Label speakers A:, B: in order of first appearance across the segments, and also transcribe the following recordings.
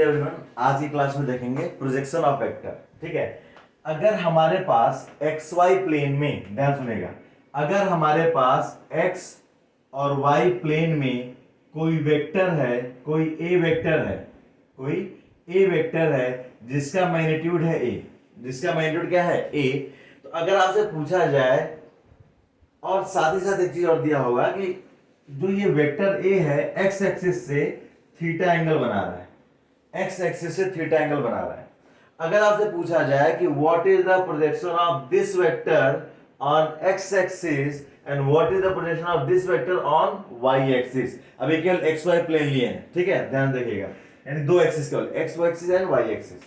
A: Everyone, आज की class में देखेंगे प्रोजेक्शन ऑफ वेक्टर। ठीक है, अगर हमारे पास एक्स वाई प्लेन में, ध्यान सुनेगा, अगर हमारे पास एक्स और वाई प्लेन में कोई वेक्टर है, कोई ए वेक्टर है, कोई ए वेक्टर है जिसका मैग्नीट्यूड है ए, जिसका मैग्नीट्यूड क्या है ए, तो अगर आपसे पूछा जाए और साथ ही साथ एक चीज और दिया होगा कि जो ये वेक्टर ए है एक्स एक्सिस से थीटा एंगल बना रहा है, एक्स एक्सिस से थीटा एंगल बना रहा है। अगर आपसे पूछा जाए कि what is the projection of this vector on X axis and what is the projection of this vector on Y axis, अभी केवल एक्स वाई प्लेन लिए हैं, ठीक है, ध्यान रखिएगा, यानी दो एक्सिस केवल X Y axis and Y axis.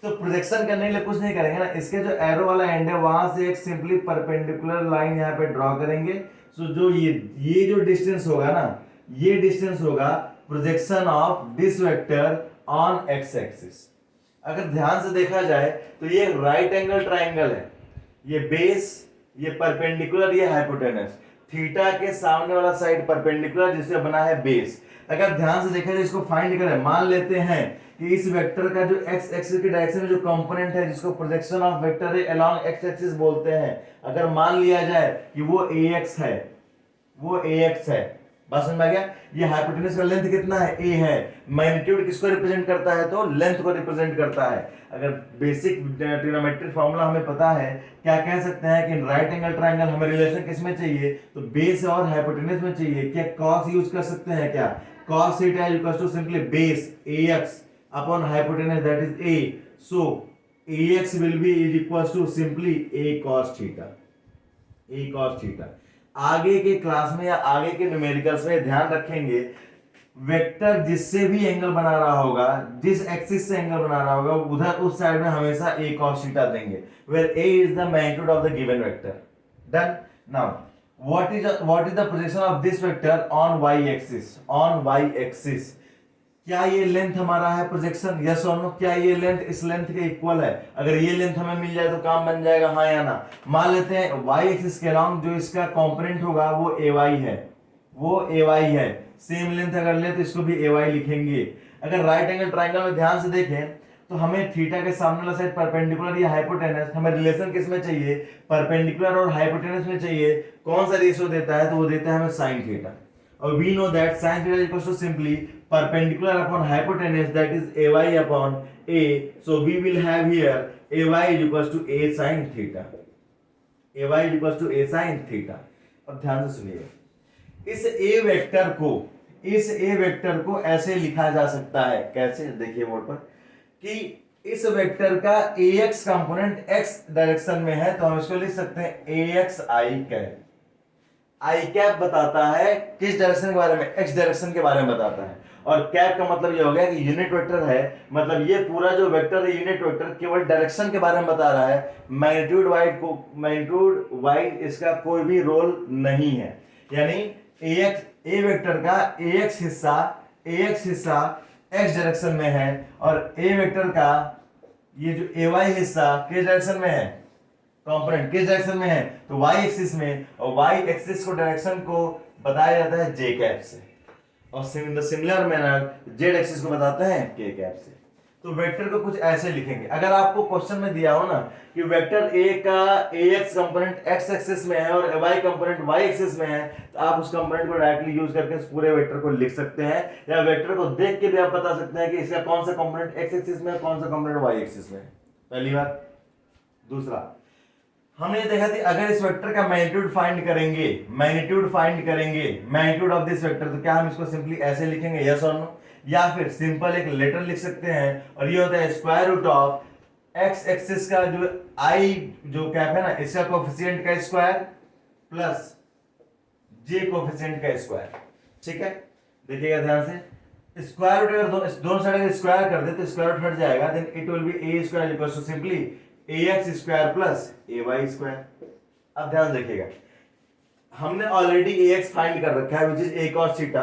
A: तो प्रोजेक्शन करने के लिए कुछ नहीं करेंगे ना, इसके जो एरो वाला एंड है वहां से एक सिंपली परपेंडिकुलर लाइन यहाँ पे ड्रॉ करेंगे। सो जो ये जो डिस्टेंस होगा ना, ये डिस्टेंस होगा projection of this vector on X axis. अगर ध्यान से देखा जाए तो ये राइट एंगल ट्राइंगल है, ये बेस, ये परपेंडिकुलर, ये हाइपोटेनस, थीटा के सामने वाला साइड परपेंडिकुलर जिससे बना है बेस। अगर ध्यान से देखा जाए इसको फाइंड करें, मान लेते हैं कि इस वेक्टर का जो एक्स एक्सिस की डायरेक्शन में जो कंपोनेंट है जिसको प्रोजेक्शन ऑफ वेक्टर है अलोंग एक्स एक्सिस बोलते हैं, अगर मान लिया जाए कि वो ax है, वो ax है, बात समझ में आ गया। ये हाइपोटेनस का लेंथ कितना है a है, मैग्नीट्यूड किसको रिप्रेजेंट करता है तो लेंथ को रिप्रेजेंट करता है। अगर बेसिक ट्रिग्नोमेट्रिक फार्मूला हमें पता है, क्या कह सकते हैं कि राइट एंगल ट्रायंगल हमें रिलेशन किसमें चाहिए तो बेस और हाइपोटेनस में चाहिए। क्या cos यूज कर सकते हैं, क्या cos theta is equal to simply base ax upon hypotenuse that is a, so ax will be is equals to simply a cos theta, a cos theta। आगे के क्लास में या आगे के न्यूमेरिकल्स में ध्यान रखेंगे, वेक्टर जिससे भी एंगल बना रहा होगा, जिस एक्सिस से एंगल बना रहा होगा उधर उस साइड में हमेशा a cos theta देंगे, where a is the magnitude of the given vector। Done। Now what is the position of this vector on y axis, on y axis। क्या ये लेंथ हमारा है प्रोजेक्शन, यस और no, क्या ये length इस length के इक्वल है। अगर ये लेंथ हमें मिल जाए तो काम बन जाएगा, हाँ या ना। मान लेते हैं y एक्सिस के अलोंग जो इसका कंपोनेंट होगा वो ay है, वो ay है, सेम लेंथ अगर ले तो इसको भी ay लिखेंगे। अगर राइट एंगल ट्रायंगल में ध्यान से देखें तो हमें थीटा के सामने वाला साइड परपेंडिकुलर या हाइपोटेनस, हमें रिलेशन किस में चाहिए, परपेंडिकुलर और हाइपोटेनस में चाहिए। कौन सा रेशियो देता है तो वो देता है हमें sin थीटा, और we know that sin theta is equals to simply perpendicular upon hypotenuse, that is ay upon a, so we will have here ay is equals to a sin theta, ay is equals to a sin theta। अब ध्यान से सुनिए, इस a vector को, इस a vector को ऐसे लिखा जा सकता है, कैसे, देखिए बोर्ड पर, कि इस वेक्टर का ax कंपोनेंट x डायरेक्शन में है तो हम इसको लिख सकते हैं ax i cap. I cap बताता है किस डायरेक्शन के बारे में, एक्स डायरेक्शन के बारे में बताता है, और कैप का मतलब ये हो गया कि यूनिट वेक्टर है, मतलब ये पूरा जो वेक्टर है यूनिट वेक्टर केवल डायरेक्शन के बारे में बता रहा है, मैग्नीट्यूड वाइड इसका कोई भी रोल नहीं है। यानी ए वेक्टर का एक्स हिस्सा एक्स डायरेक्शन में है, और ए वेक्टर का ये जो ए वाई हिस्सा किस डायरेक्शन में है, कंपोनेंट किस डायरेक्शन में है तो y एक्सिस में, और y एक्सिस को डायरेक्शन को बताया जाता है j कैप से, और सिमिलर मैनर z एक्सिस को बताते हैं k कैप से। तो वेक्टर को कुछ ऐसे लिखेंगे। अगर आपको क्वेश्चन में दिया हो ना कि वेक्टर a का ax कंपोनेंट x एक्सिस में है और y कंपोनेंट y एक्सिस में है, तो आप उस कंपोनेंट को डायरेक्टली यूज करके इस पूरे वेक्टर को लिख सकते हैं, या वेक्टर को देख के भी आप बता सकते हैं कि इसका कौन सा कंपोनेंट x एक्सिस में है, कौन सा कंपोनेंट y एक्सिस में है। पहली बात। दूसरा, हमने देखा थी अगर इस वेक्टर का मैग्नीट्यूड फाइंड करेंगे, मैग्नीट्यूड ऑफ दिस वेक्टर, तो क्या हम इसको सिंपली ऐसे लिखेंगे, यस और नो, या फिर सिंपल एक लेटर लिख सकते हैं, और ये होता है square root of X axis का जो आई जो कैप है ना, इसका कोएफिशिएंट का स्क्वायर प्लस जे कोएफिशिएंट का स्क्वायर। ठीक है, देखिएगा ध्यान से, स्क्वायर रूट अगर दोनों साइड अगर स्क्वायर कर दे तो स्क्वायर रूट हट जाएगा, then it will be a square equals to simply ax square plus ay square. अब ध्यान देखिएगा, हमने ऑलरेडी ax फाइंड कर रखा है which is a cos theta,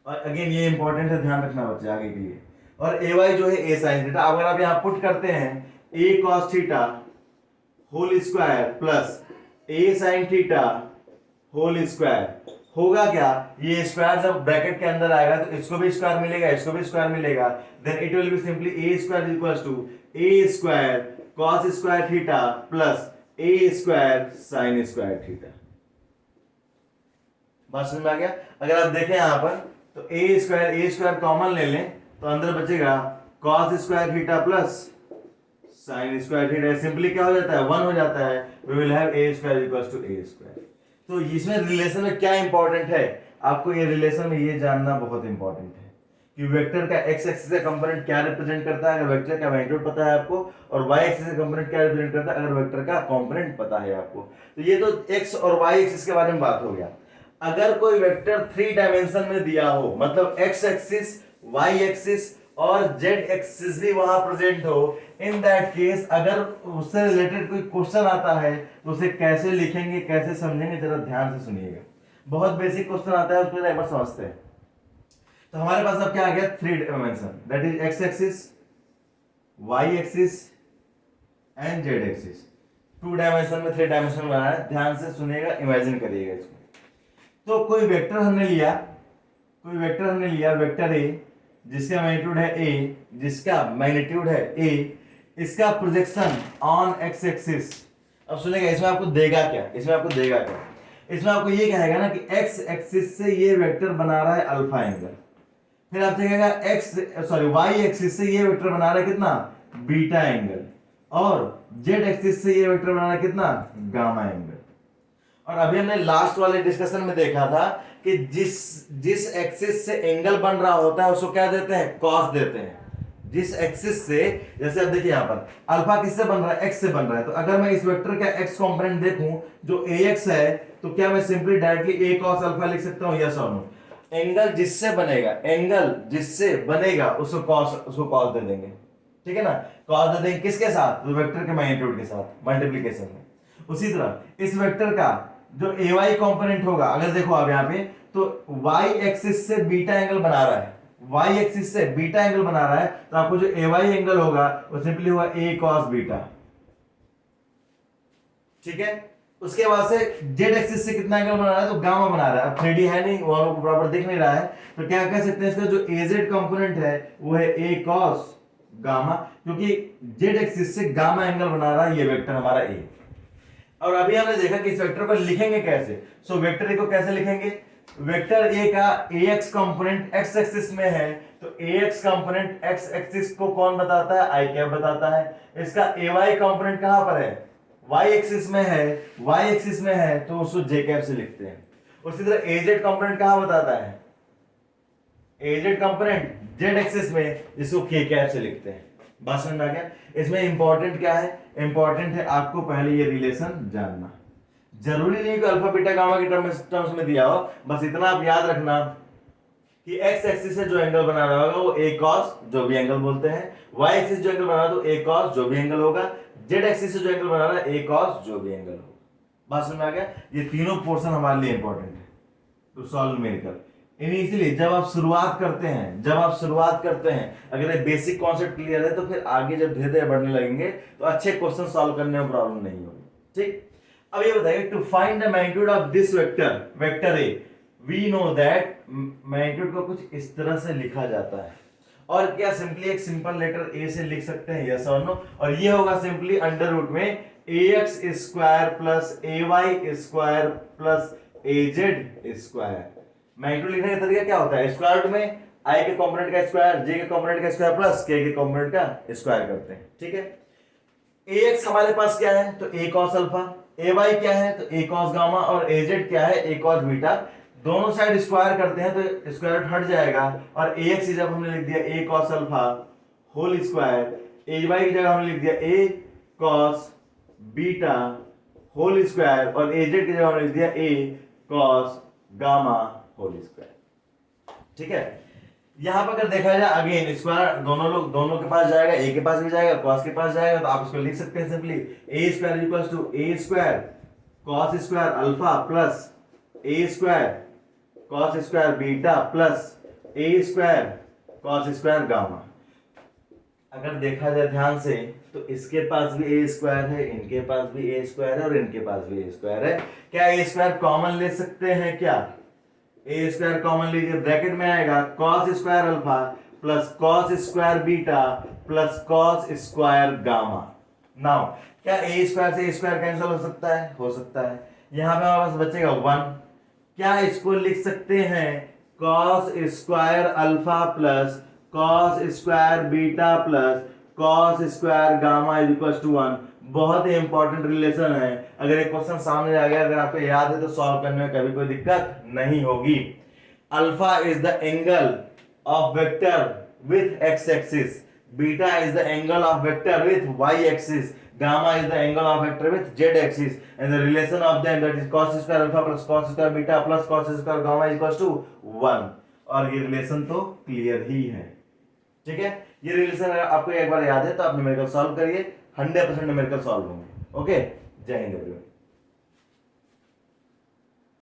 A: और अगेन ये इंपॉर्टेंट है, ध्यान रखना बच्चे आगे के लिए, और ay जो है a sin थीटा। अगर आप यहां पुट करते हैं a cos theta whole square plus a sin theta whole square होगा क्या, ये स्क्वायर जब ब्रैकेट के अंदर आएगा तो इसको भी स्क्वायर मिलेगा, इसको भी स्क्वायर मिलेगा, then it will be simply A square equals to A square cos square theta plus A square sine square theta. बात समझ में आ गया? अगर आप देखें यहां पर तो ए स्क्वायर कॉमन ले लें तो अंदर बचेगा cos square theta plus sine square theta, simply क्या हो जाता है 1 हो जाता है, we will have A square equals to A square. तो इसमें रिलेशन में क्या इंपॉर्टेंट है, आपको ये रिलेशन में ये जानना बहुत इंपॉर्टेंट है कि वेक्टर का एक्स एक्सिस का कंपोनेंट क्या रिप्रेजेंट करता है, अगर वेक्टर का मैग्नीट्यूड पता है आपको, और वाई एक्सिस का कंपोनेंट क्या रिप्रेजेंट करता है अगर वेक्टर का कंपोनेंट पता है आपको। तो ये तो एक्स और वाई एक्सिस के बारे में बात हो गया। अगर कोई वेक्टर 3 डायमेंशन में दिया हो, मतलब एक्स एक्सिस, वाई एक्सिस और जेड एक्सिस भी वहां प्रेजेंट हो, इन दैट केस अगर उससे रिलेटेड कोई क्वेश्चन आता है तो उसे कैसे लिखेंगे, कैसे समझेंगे, जरा ध्यान से सुनिएगा। बहुत बेसिक क्वेश्चन आता है, उसको एक बार समझते हैं। तो हमारे पास अब क्या आ गया 3 dimension, that is X axis, Y axis and Z axis. 2 dimension में 3 डायमेंशन बना है, ध्यान से सुनिएगा, इमेजिन करिएगा इसको। तो कोई वेक्टर हमने लिया वेक्टर ए जिसका मैग्नीट्यूड है ए, इसका प्रोजेक्शन ऑन एक्स एक्सिस। अब सुनिएगा इसमें आपको देगा क्या, इसमें आपको ये कहेगा ना कि एक्स एक्सिस से ये वेक्टर बना रहा है अल्फा एंगल, फिर आप देखेगा वाई एक्सिस से ये वेक्टर बना रहा है कितना बीटा एंगल, और जेड एक्सिस से ये वेक्टर बना रहा है कितना गामा एंगल। और अभी हमने लास्ट वाले डिस्कशन में देखा था कि जिस एक्सिस से एंगल बन रहा होता है उसको क्या देते हैं, कॉस देते हैं। जिस एक्सिस से, जैसे आप देखिए यहां पर अल्फा किससे बन रहा है, एक्स से बन रहा है, तो अगर मैं इस वेक्टर का एक्स कंपोनेंट देखूं जो ax है, तो क्या मैं simply directly a cos alpha लिख सकता हूं, यस और नो? एंगल जिससे बनेगा उसको कॉस दे देंगे, ठीक है ना, कॉस दे देंगे किसके साथ, तो वेक्टर के मैग्नीट्यूड के साथ मल्टीप्लिकेशन में। उसी तरह इस वेक्टर का जो ay कंपोनेंट होगा, अगर देखो आप यहां पे तो y एक्सिस से बीटा एंगल बना रहा है, तो आपको जो ay एंगल होगा वो सिंपली होगा a cos बीटा, ठीक है। उसके बाद से z एक्सिस से कितना एंगल बना रहा है, तो गामा बना रहा है। अब 3D है नहीं, वो हम लोग प्रॉपर दिख नहीं रहा है, तो क्या कह सकते हैं, इसका जो az कंपोनेंट है वो है a cos गामा, क्योंकि z एक्सिस से गामा एंगल बना रहा है ये वेक्टर हमारा a। और अभी हमने देखा कि इस वेक्टर को लिखेंगे कैसे, सो वेक्टर ए को कैसे लिखेंगे, वेक्टर ए का ax कंपोनेंट x एक्सिस में है, तो ax कंपोनेंट x एक्सिस को कौन बताता है, आई कैप बताता है। इसका ay कंपोनेंट कहां पर है, y एक्सिस में है, तो उसको j कैप से लिखते हैं। उसी तरह az कंपोनेंट कहां बताता है, az कंपोनेंट z एक्सिस में, जिसको k कैप से लिखते हैं। बात समझ में आ गया? इसमें इंपॉर्टेंट क्या है, इंपॉर्टेंट है आपको पहले ये रिलेशन जानना। जरूरी नहीं कि अल्फा बीटा गामा के टर्म्स में दिया हो, बस इतना आप याद रखना कि एक्स एक्सिस से जो एंगल बना रहा होगा वो a cos जो भी एंगल बोलते हैं, y एक्सिस जो एंगल बना रहा है तो a cos जो भी एंगल होगा, z एक्सिस से जो एंगल बना रहा है a cos जो भी एंगल होगा। बात समझ में आ गया? ये तीनों पोर्शन हमारे लिए इंपॉर्टेंट है टू सॉल्व न्यूमेरिकल। इसलिए जब आप शुरुआत करते हैं अगर ये बेसिक कॉन्सेप्ट क्लियर है तो फिर आगे जब धीरे धीरे बढ़ने लगेंगे तो अच्छे क्वेश्चन सॉल्व करने में प्रॉब्लम नहीं होगी, ठीक। अब ये बताइए, to find the magnitude of this vector A, we know that magnitude को कुछ इस तरह से लिखा जाता है। और क्या सिंपली एक सिंपल लेटर ए से लिख सकते हैं, यस और नो? और ये होगा सिंपली अंडर रूट में ax square plus ay square plus az square. Magnitude लिखने का तरीका क्या होता है, स्क्वायर रूट में i के कंपोनेंट का स्क्वायर, j के कंपोनेंट का स्क्वायर प्लस k के कंपोनेंट का स्क्वायर करते हैं, ठीक है। ax हमारे पास क्या है, तो a cos अल्फा, ay क्या है, तो a cos गामा, और az क्या है, a cos बीटा। दोनों साइड स्क्वायर करते हैं तो स्क्वायर रूट हट जाएगा, और ax की जगह हमने लिख दिया a cos alpha whole square, ay की जगह हमने लिख दिया a cos beta whole square, और az की जगह हमने लिख दिया a cos gamma whole square, ठीक है। यहां पर अगर देखा जाए अगेन स्क्वायर दोनों के पास जाएगा, a के पास भी जाएगा, cos के पास जाएगा, तो आप इसको लिख सकते हैं simply a square equals to a square cos square alpha plus a square cos square beta plus a square cos square gamma. अगर देखा जाए ध्यान से तो इसके पास भी a स्क्वायर है, इनके पास भी a स्क्वायर है, और इनके पास भी a स्क्वायर है। क्या a स्क्वायर कॉमन ले सकते हैं क्या? ए स्क्वायर कॉमन लीजिए, ब्रैकेट में आएगा cos square alpha plus cos square beta plus cos square gamma. Now क्या ए स्क्वायर से ए स्क्वायर कैंसिल हो सकता है? हो सकता है। यहां पे हमारे पास बचेगा 1। क्या इसको लिख सकते हैं cos square alpha plus cos square beta plus cos square gamma is equal to 1। बहुत ही इंपॉर्टेंट रिलेशन है। अगर एक क्वेश्चन सामने आ गया, अगर आपको याद है तो सॉल्व करने में कभी कोई दिक्कत नहीं होगी। Alpha is the angle of vector with X axis, beta is the angle of vector with Y axis, gamma is the angle of vector with z axis, and the relation of them, that is cos square alpha plus cos square beta plus cos square gamma is equals to 1। और ये relation तो clear ही है, ठीक है। ये relation अगर आपको एक बार याद है तो आप न्यूमेरिकल सॉल्व करिए, 100% न्यूमेरिकल सॉल्व होंगे। ओके, जय हिंद एवरीवन।